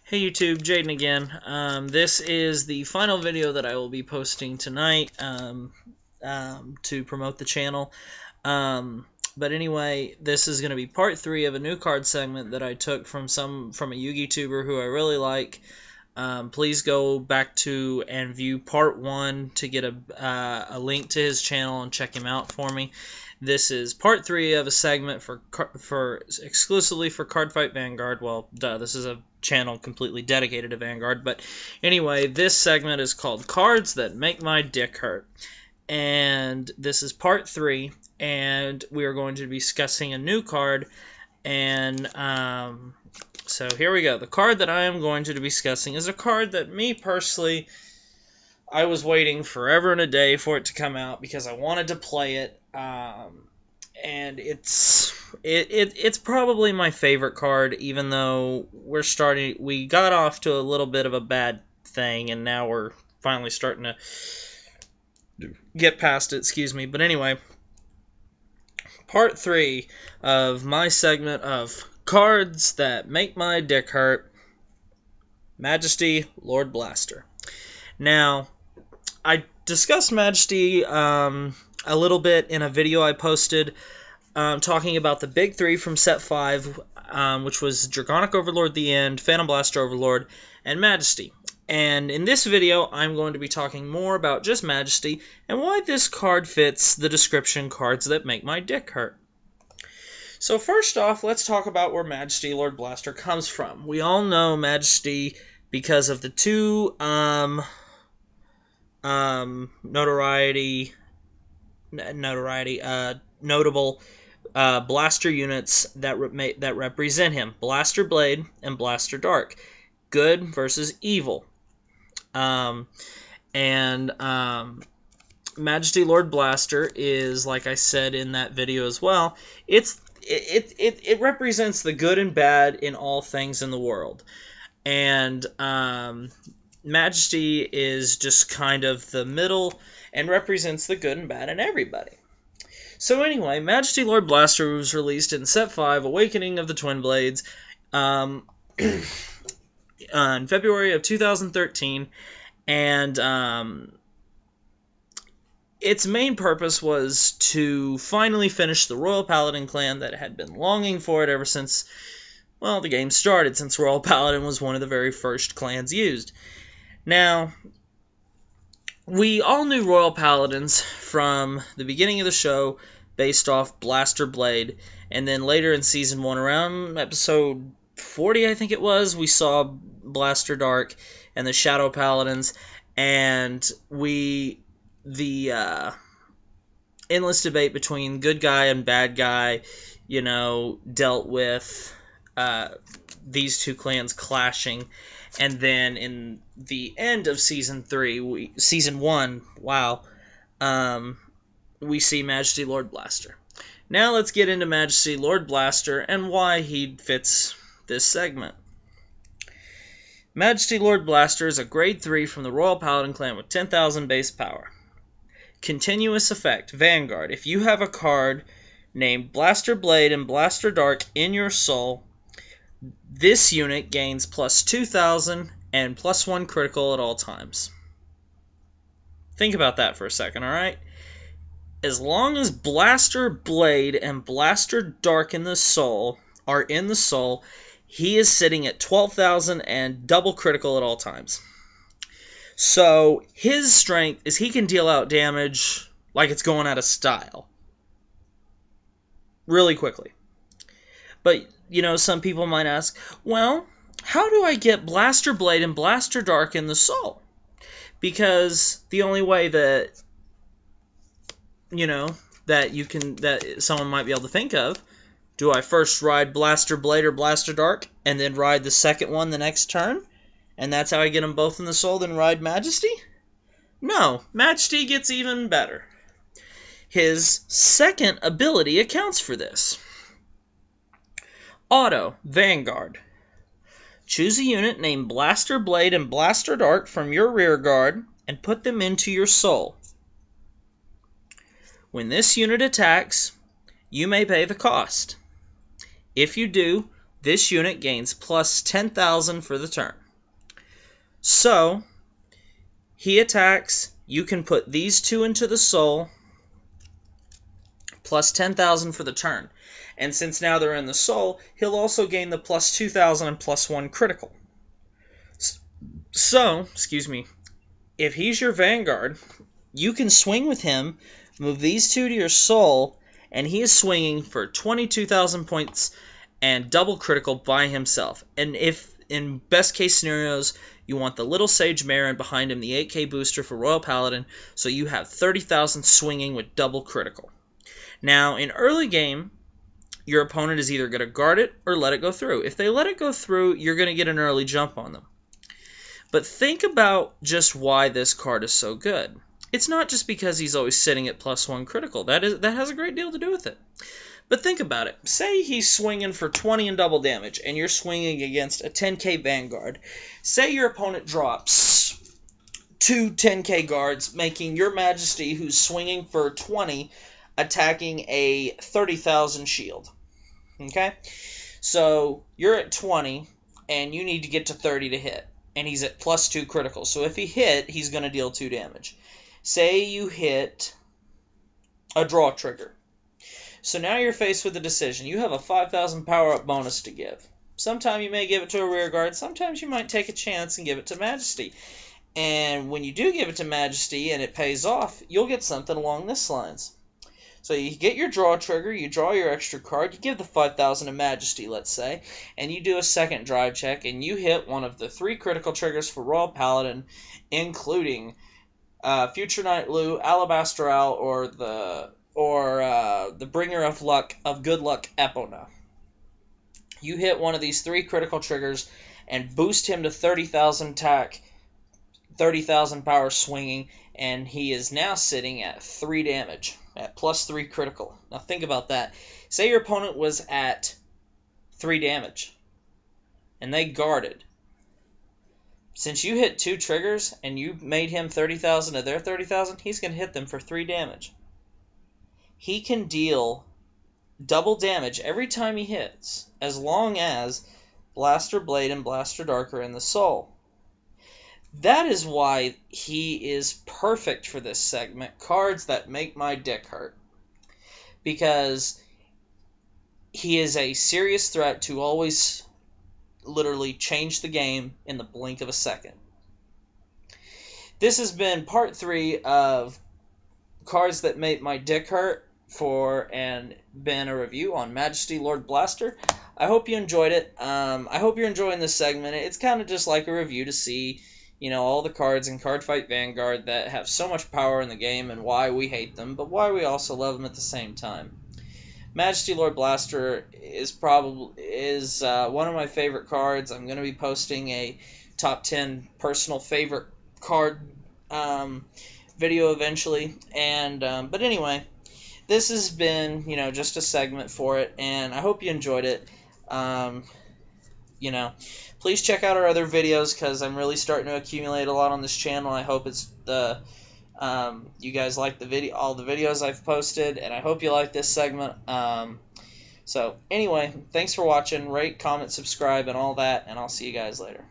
Hey YouTube, Jaden again. This is the final video that I will be posting tonight to promote the channel. But anyway, this is going to be part 3 of a new card segment that I took from a YouTuber who I really like. Please go back to and view part 1 to get a link to his channel and check him out for me. This is part 3 of a segment exclusively for Cardfight Vanguard. Well, this is a channel completely dedicated to Vanguard. But anyway, this segment is called Cards That Make My Dick Hurt. And this is part 3, and we are going to be discussing a new card. And so here we go. The card that I am going to be discussing is a card that me personally, I was waiting forever and a day for it to come out because I wanted to play it. And it's probably my favorite card, even though we got off to a little bit of a bad thing, and now we're finally starting to get past it, excuse me. But anyway, part 3 of my segment of Cards That Make My Dick Hurt, Majesty, Lord Blaster. Now, I discussed Majesty a little bit in a video I posted talking about the big 3 from set 5, which was Draconic Overlord the End, Phantom Blaster Overlord, and Majesty. And in this video, I'm going to be talking more about just Majesty and why this card fits the description Cards That Make My Dick Hurt. So first off, let's talk about where Majesty Lord Blaster comes from. We all know Majesty because of the 2 notable blaster units that represent him: Blaster Blade and Blaster Dark. Good versus evil. Majesty Lord Blaster is, like I said in that video as well, it represents the good and bad in all things in the world. And Majesty is just kind of the middle and represents the good and bad in everybody. So anyway, Majesty Lord Blaster was released in Set 5, Awakening of the Twin Blades, in February of 2013, and its main purpose was to finally finish the Royal Paladin clan that had been longing for it ever since, well, the game started, since Royal Paladin was one of the very first clans used. Now, we all knew Royal Paladins from the beginning of the show based off Blaster Blade, and then later in Season 1, around episode 40, I think it was, we saw Blaster Dark and the Shadow Paladins, and the endless debate between good guy and bad guy, dealt with these 2 clans clashing. And then in the end of Season 1, we see Majesty Lord Blaster. Now let's get into Majesty Lord Blaster and why he fits this segment. Majesty Lord Blaster is a grade 3 from the Royal Paladin clan with 10,000 base power. Continuous effect, Vanguard. If you have a card named Blaster Blade and Blaster Dark in your soul, this unit gains plus 2,000 and plus 1 critical at all times. Think about that for a second, alright? As long as Blaster Blade and Blaster Dark are in the soul, he is sitting at 12,000 and double critical at all times. So his strength is he can deal out damage like it's going out of style. Really quickly. But, some people might ask, well, how do I get Blaster Blade and Blaster Dark in the soul? Because the only way that, that someone might be able to think of, do I first ride Blaster Blade or Blaster Dark, and then ride the second one the next turn? And that's how I get them both in the soul, then ride Majesty? No, Majesty gets even better. His second ability accounts for this. Auto, Vanguard. Choose a unit named Blaster Blade and Blaster Dark from your rear guard and put them into your soul. When this unit attacks, you may pay the cost. If you do, this unit gains plus 10,000 for the turn. So, he attacks. You can put these two into the soul, plus 10,000 for the turn. And since now they're in the soul, he'll also gain the plus 2,000 and plus 1 critical. So, excuse me, if he's your Vanguard, you can swing with him, move these two to your soul, and he is swinging for 22,000 points and double critical by himself. And if, in best case scenarios, you want the little Sage Marin behind him, the 8k booster for Royal Paladin, so you have 30,000 swinging with double critical. Now, in early game, your opponent is either going to guard it or let it go through. If they let it go through, you're going to get an early jump on them. But think about just why this card is so good. It's not just because he's always sitting at plus 1 critical. That has a great deal to do with it. But think about it. Say he's swinging for 20 and double damage, and you're swinging against a 10k Vanguard. Say your opponent drops 2 10k guards, making your Majesty, who's swinging for 20, attacking a 30,000 shield. Okay? So you're at 20, and you need to get to 30 to hit. And he's at plus 2 critical. So if he hit, he's going to deal 2 damage. Say you hit a draw trigger. So now you're faced with a decision. You have a 5,000 power-up bonus to give. Sometime you may give it to a rear guard. Sometimes you might take a chance and give it to Majesty. And when you do give it to Majesty and it pays off, you'll get something along this lines. So you get your draw trigger, you draw your extra card, you give the 5,000 to Majesty, let's say, and you do a second drive check, and you hit one of the 3 critical triggers for Royal Paladin, including Future Night Lou, Alabaster Owl, or the Bringer of Good Luck Epona. You hit one of these 3 critical triggers and boost him to 30,000 attack, 30,000 power swinging, and he is now sitting at 3 damage, at plus 3 critical. Now think about that. Say your opponent was at 3 damage, and they guarded. Since you hit 2 triggers, and you made him 30,000 to their 30,000, he's going to hit them for 3 damage. He can deal double damage every time he hits, as long as Blaster Blade and Blaster Dark are in the soul. That is why he is perfect for this segment, Cards That Make My Dick Hurt. Because he is a serious threat to always literally change the game in the blink of a second. This has been part 3 of Cards That Make My Dick Hurt been a review on Majesty Lord Blaster. I hope you enjoyed it. I hope you're enjoying this segment. It's kind of just like a review to see, you know, all the cards in Cardfight Vanguard that have so much power in the game and why we hate them, but why we also love them at the same time. Majesty Lord Blaster is one of my favorite cards. I'm going to be posting a top 10 personal favorite card video eventually. But anyway, this has been, just a segment for it, and I hope you enjoyed it. Please check out our other videos because I'm really starting to accumulate a lot on this channel. I hope you guys like all the videos I've posted, and I hope you like this segment. So anyway, thanks for watching. Rate, comment, subscribe, and all that, and I'll see you guys later.